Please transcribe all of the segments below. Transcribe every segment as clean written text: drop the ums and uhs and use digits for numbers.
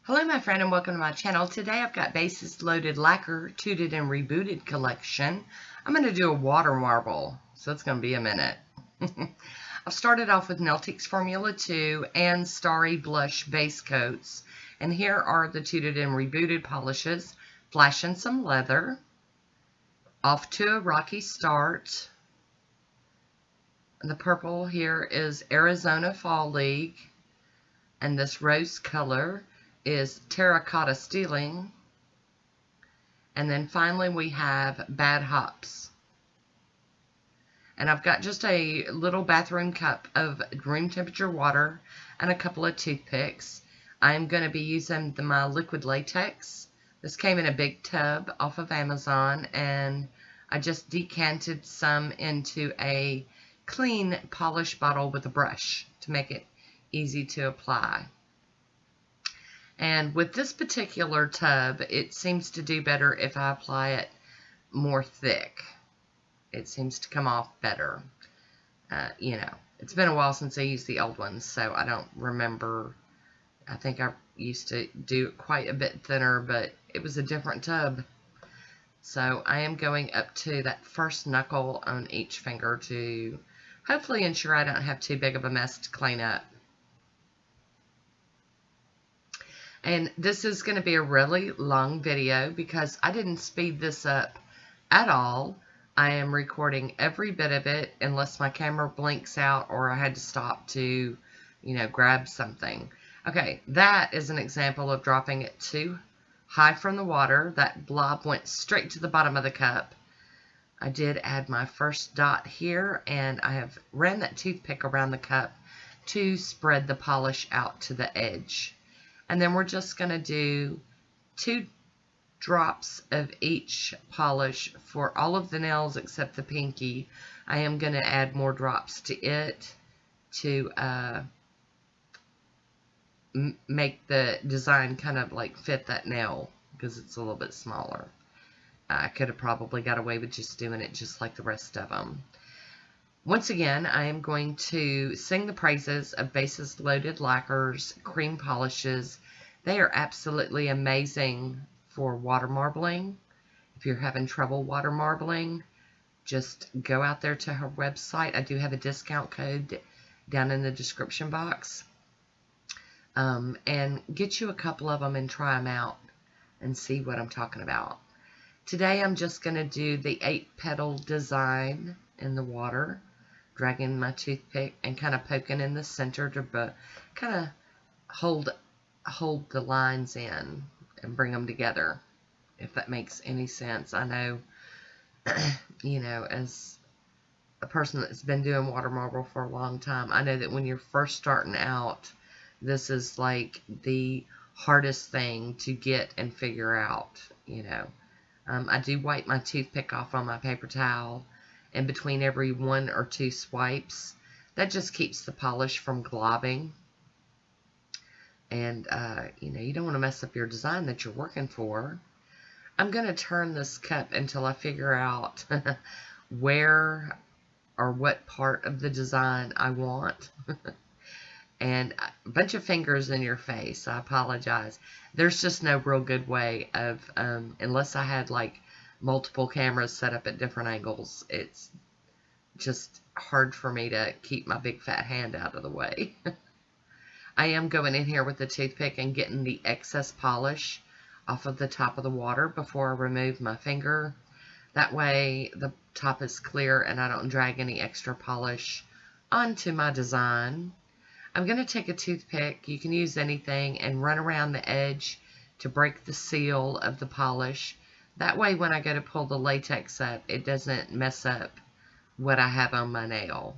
Hello my friend and welcome to my channel. Today I've got Basis Loaded Lacquer Tooted and Rebooted collection. I'm going to do a water marble, so it's going to be a minute. I've started off with Nailtiques Formula 2 and Starry Blush base coats. And here are the Tooted and Rebooted polishes. Flash and some leather. Off to a rocky start. The purple here is Arizona Fall League. And this rose color is Terracotta Stealing. And then finally we have Bad Hops. And I've got just a little bathroom cup of room temperature water and a couple of toothpicks. I'm going to be using my liquid latex. This came in a big tub off of Amazon, and I just decanted some into a clean polish bottle with a brush to make it easy to apply. And with this particular tub, it seems to do better if I apply it more thick. It seems to come off better. You know, it's been a while since I used the old ones, so I don't remember. I think I used to do it quite a bit thinner, but it was a different tub. So I am going up to that first knuckle on each finger to hopefully ensure I don't have too big of a mess to clean up. And this is going to be a really long video because I didn't speed this up at all. I am recording every bit of it unless my camera blinks out or I had to stop to, grab something. Okay, that is an example of dropping it too high from the water. That blob went straight to the bottom of the cup. I did add my first dot here, and I have ran that toothpick around the cup to spread the polish out to the edge. And then we're just going to do 2 drops of each polish for all of the nails except the pinky. I am going to add more drops to it to make the design kind of like fit that nail because it's a little bit smaller. I could have probably got away with just doing it just like the rest of them. Once again, I am going to sing the praises of Basis Loaded Lacquer's cream polishes. They are absolutely amazing for water marbling. If you're having trouble water marbling, just go out there to her website. I do have a discount code down in the description box. And get you a couple of them and try them out and see what I'm talking about. Today I'm just going to do the 8-petal design in the water, dragging my toothpick and kind of poking in the center to kind of hold the lines in and bring them together, if that makes any sense. I know, as a person that's been doing water marble for a long time, I know that when you're first starting out, this is like the hardest thing to get and figure out, I do wipe my toothpick off on my paper towel in between every 1 or 2 swipes. That just keeps the polish from globbing. And, you don't want to mess up your design that you're working for. I'm going to turn this cup until I figure out where or what part of the design I want. And a bunch of fingers in your face. I apologize. There's just no real good way of, unless I had like multiple cameras set up at different angles, it's just hard for me to keep my big fat hand out of the way. I am going in here with the toothpick and getting the excess polish off of the top of the water before I remove my finger. That way the top is clear and I don't drag any extra polish onto my design. I'm going to take a toothpick, you can use anything, and run around the edge to break the seal of the polish. That way when I go to pull the latex up, it doesn't mess up what I have on my nail.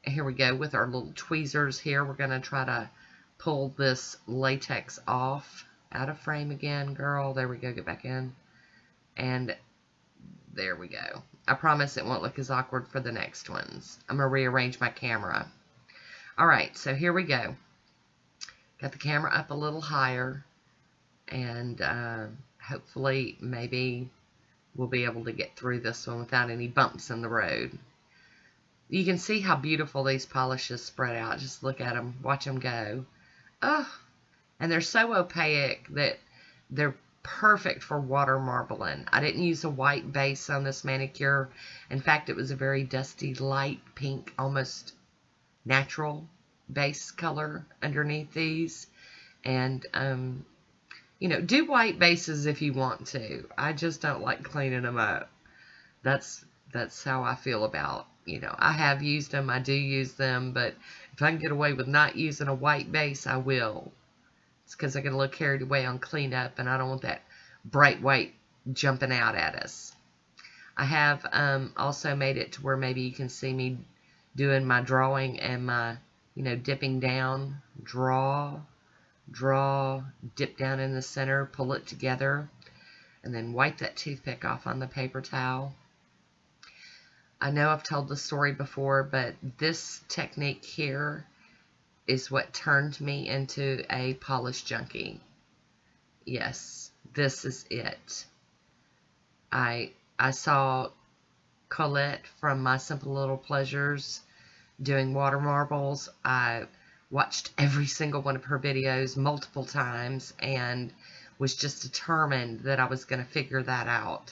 And here we go with our little tweezers here. We're going to try to pull this latex off. Out of frame again, girl. There we go. Get back in. And there we go. I promise it won't look as awkward for the next ones. I'm going to rearrange my camera. Alright, so here we go. Got the camera up a little higher, and hopefully maybe we'll be able to get through this one without any bumps in the road. You can see how beautiful these polishes spread out. Just look at them, watch them go. Oh, And they're so opaque that they're perfect for water marbling. I didn't use a white base on this manicure. In fact, it was a very dusty, light pink, almost natural base color underneath these. And, you know, do white bases if you want to. I just don't like cleaning them up. That's how I feel about, you know, I have used them, I do use them, but if I can get away with not using a white base, I will. It's because I get a little carried away on cleanup, and I don't want that bright white jumping out at us. I have also made it to where maybe you can see me doing my drawing and my, you know, dipping down, draw, dip down in the center, pull it together, and then wipe that toothpick off on the paper towel. I know I've told the story before, but this technique here is what turned me into a polish junkie. Yes, this is it. I saw Colette from My Simple Little Pleasures doing water marbles. I watched every single one of her videos multiple times and was just determined that I was going to figure that out.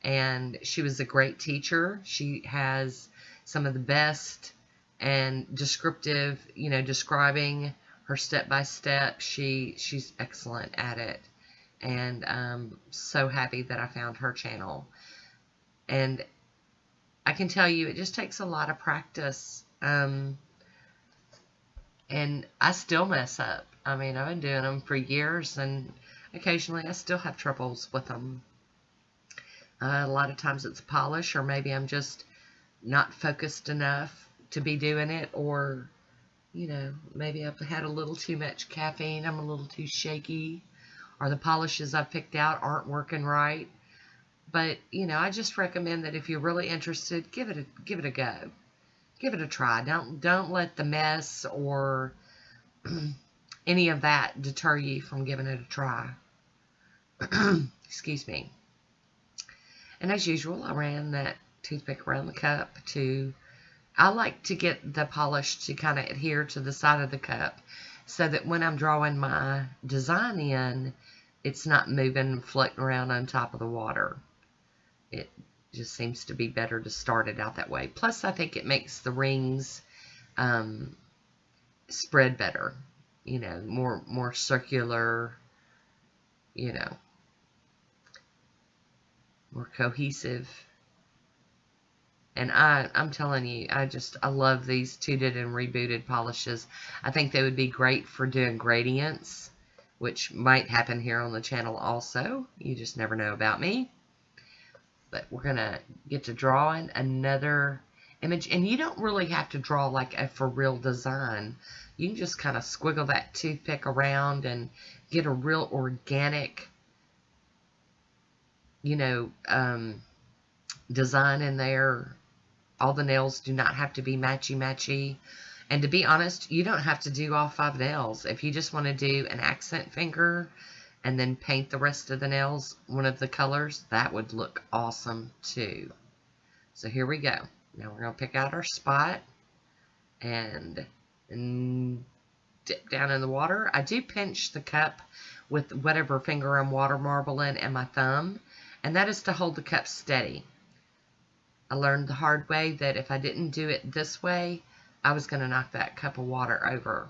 And she was a great teacher. She has some of the best and descriptive, you know, describing her step-by-step. She's excellent at it. And I'm so happy that I found her channel. And I can tell you, it just takes a lot of practice. And I still mess up. I mean, I've been doing them for years, and occasionally I still have troubles with them. A lot of times it's polish, or maybe I'm just not focused enough to be doing it, or, you know, maybe I've had a little too much caffeine, I'm a little too shaky, or the polishes I've picked out aren't working right. But, you know, I just recommend that if you're really interested, give it a go. Give it a try. Don't let the mess or any of that deter you from giving it a try. Excuse me. And as usual, I ran that toothpick around the cup I like to get the polish to kind of adhere to the side of the cup so that when I'm drawing my design in, it's not moving, floating around on top of the water. It just seems to be better to start it out that way. Plus, I think it makes the rings spread better. You know, more circular, you know, more cohesive. And I'm telling you, I love these Tooted and Rebooted polishes. I think they would be great for doing gradients, which might happen here on the channel also. You just never know about me. But we're going to get to drawing another image. And you don't really have to draw like a for real design. You can just kind of squiggle that toothpick around and get a real organic, you know, design in there. All the nails do not have to be matchy-matchy. And to be honest, you don't have to do all 5 nails. If you just want to do an accent finger and then paint the rest of the nails one of the colors, that would look awesome too. So here we go. Now we're going to pick out our spot and dip down in the water. I do pinch the cup with whatever finger I'm water marbling and my thumb, and that is to hold the cup steady. I learned the hard way that if I didn't do it this way, I was going to knock that cup of water over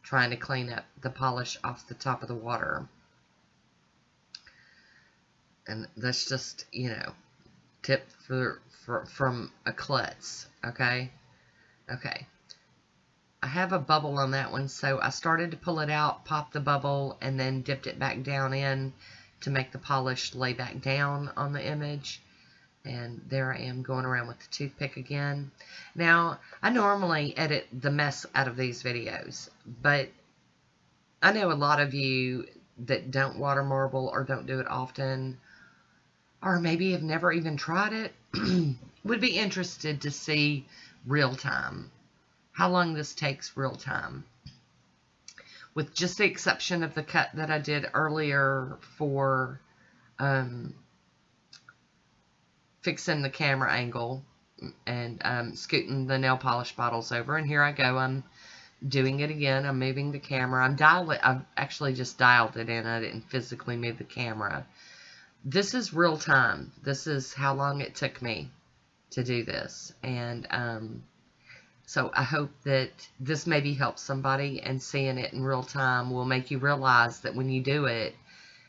trying to clean up the polish off the top of the water. And that's just, you know, tip from a klutz, okay? Okay. I have a bubble on that one, so I started to pull it out, popped the bubble, and then dipped it back down in to make the polish lay back down on the image. And there I am going around with the toothpick again. Now, I normally edit the mess out of these videos, but I know a lot of you that don't water marble or don't do it often, or maybe have never even tried it, would be interested to see real time. How long this takes real time. With just the exception of the cut that I did earlier for fixing the camera angle and scooting the nail polish bottles over. And here I go. I'm doing it again. I'm moving the camera. I've actually just dialed it in. I didn't physically move the camera. This is real time. This is how long it took me to do this. And so I hope that this maybe helps somebody, and seeing it in real time will make you realize that when you do it,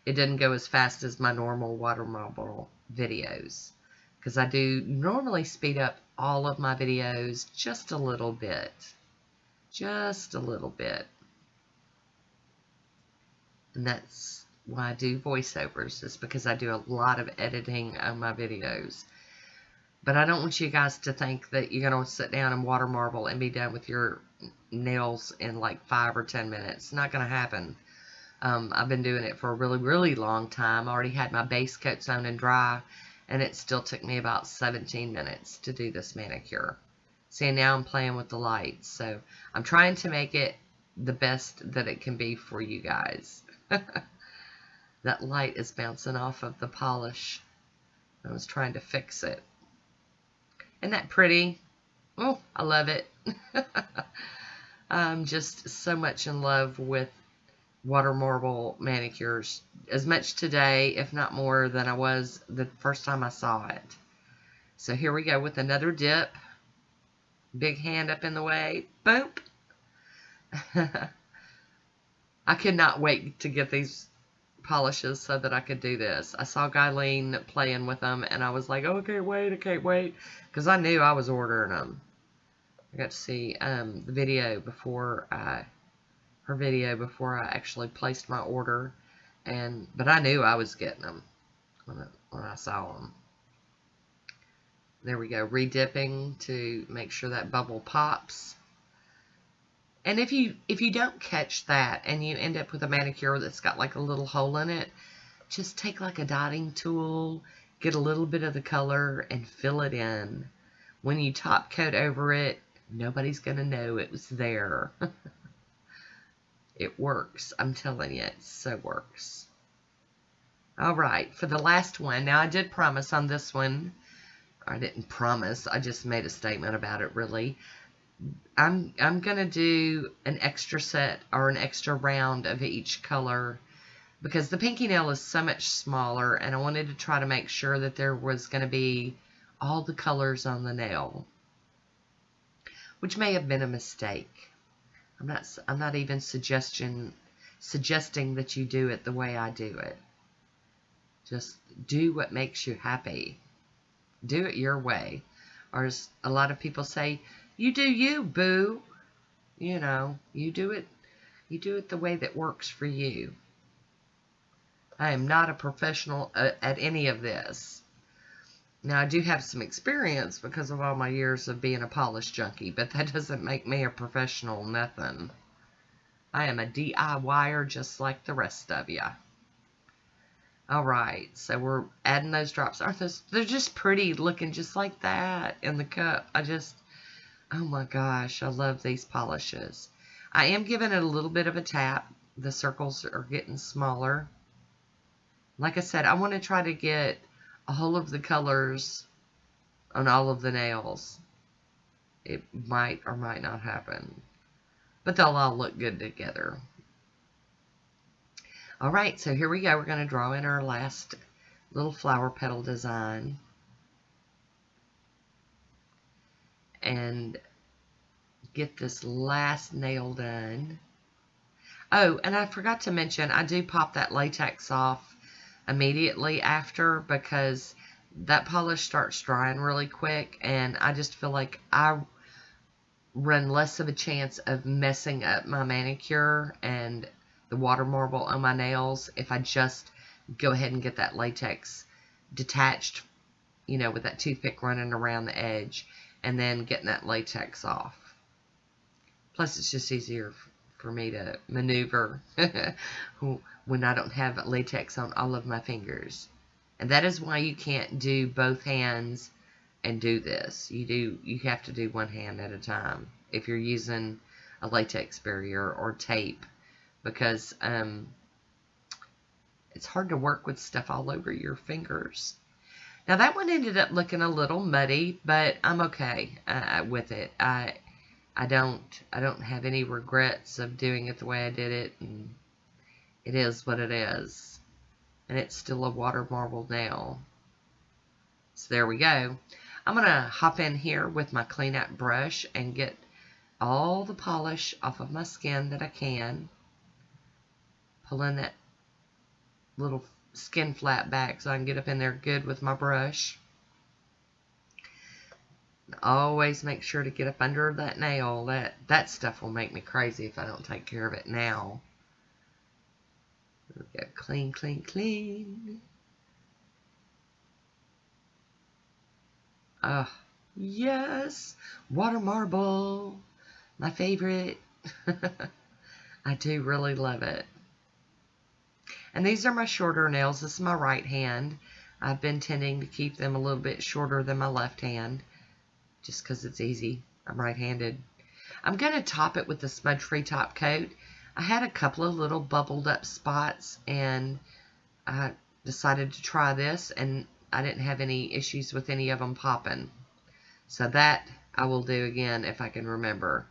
it doesn't go as fast as my normal water marble videos. Because I do normally speed up all of my videos just a little bit. Just a little bit. And that's why I do voiceovers, is because I do a lot of editing on my videos. But I don't want you guys to think that you're going to sit down and water marble and be done with your nails in like 5 or 10 minutes. It's not going to happen. I've been doing it for a really, really long time. I already had my base coats on and dry, and it still took me about 17 minutes to do this manicure. See, now I'm playing with the lights, so I'm trying to make it the best that it can be for you guys. That light is bouncing off of the polish. I was trying to fix it. Isn't that pretty? Oh, I love it. I'm just so much in love with water marble manicures. As much today, if not more, than I was the first time I saw it. So here we go with another dip. Big hand up in the way. Boop. I could not wait to get these polishes so that I could do this. I saw Guyleen playing with them, and I was like, oh, I can't wait, because I knew I was ordering them. I got to see the video before her video before I actually placed my order, but I knew I was getting them when I saw them. There we go, redipping to make sure that bubble pops. And if you don't catch that and you end up with a manicure that's got like a little hole in it, just take like a dotting tool, get a little bit of the color and fill it in. When you top coat over it, nobody's going to know it was there. It works. I'm telling you, it so works. All right, for the last one. Now, I did promise on this one. I didn't promise. I just made a statement about it, really. I'm going to do an extra set or an extra round of each color because the pinky nail is so much smaller, and I wanted to try to make sure that there was going to be all the colors on the nail, which may have been a mistake. I'm not even suggesting that you do it the way I do it. Just do what makes you happy. Do it your way. Or as a lot of people say, you do you, boo. You know, you do it the way that works for you. I am not a professional at any of this. Now, I do have some experience because of all my years of being a polish junkie, but that doesn't make me a professional nothing. I am a DIYer just like the rest of you. All right, so we're adding those drops. They're just pretty looking just like that in the cup. Oh my gosh, I love these polishes. I am giving it a little bit of a tap. The circles are getting smaller. Like I said, I want to try to get a whole of the colors on all of the nails. It might or might not happen, but they'll all look good together. All right, so here we go. We're going to draw in our last little flower petal design. And get this last nail done. Oh, and I forgot to mention, I do pop that latex off immediately after because that polish starts drying really quick, and I just feel like I run less of a chance of messing up my manicure and the water marble on my nails if I just go ahead and get that latex detached, you know, with that toothpick running around the edge and then getting that latex off. Plus, it's just easier for me to maneuver when I don't have latex on all of my fingers. And that is why you can't do both hands and do this. You have to do one hand at a time if you're using a latex barrier or tape, because it's hard to work with stuff all over your fingers. Now that one ended up looking a little muddy, but I'm okay with it. I don't have any regrets of doing it the way I did it, and it is what it is. And it's still a water marble nail. So there we go. I'm going to hop in here with my clean out brush and get all the polish off of my skin that I can. Pulling that little skin flap back so I can get up in there good with my brush. Always make sure to get up under that nail. That stuff will make me crazy if I don't take care of it now. There we go. Clean, clean, clean. Oh, yes. Water marble. My favorite. I do really love it. And these are my shorter nails. This is my right hand. I've been tending to keep them a little bit shorter than my left hand, just because it's easy. I'm right-handed. I'm going to top it with the smudge-free top coat. I had a couple of little bubbled up spots, and I decided to try this, and I didn't have any issues with any of them popping. So that I will do again if I can remember.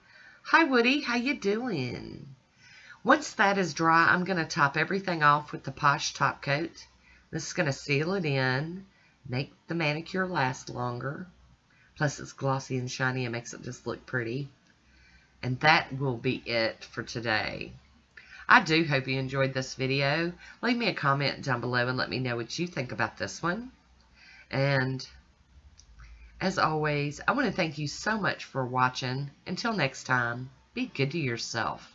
Hi, Woody. How you doing? Once that is dry, I'm going to top everything off with the Poshe top coat. This is going to seal it in, make the manicure last longer. Plus it's glossy and shiny and makes it just look pretty. And that will be it for today. I do hope you enjoyed this video. Leave me a comment down below and let me know what you think about this one. And as always, I want to thank you so much for watching. Until next time, be good to yourself.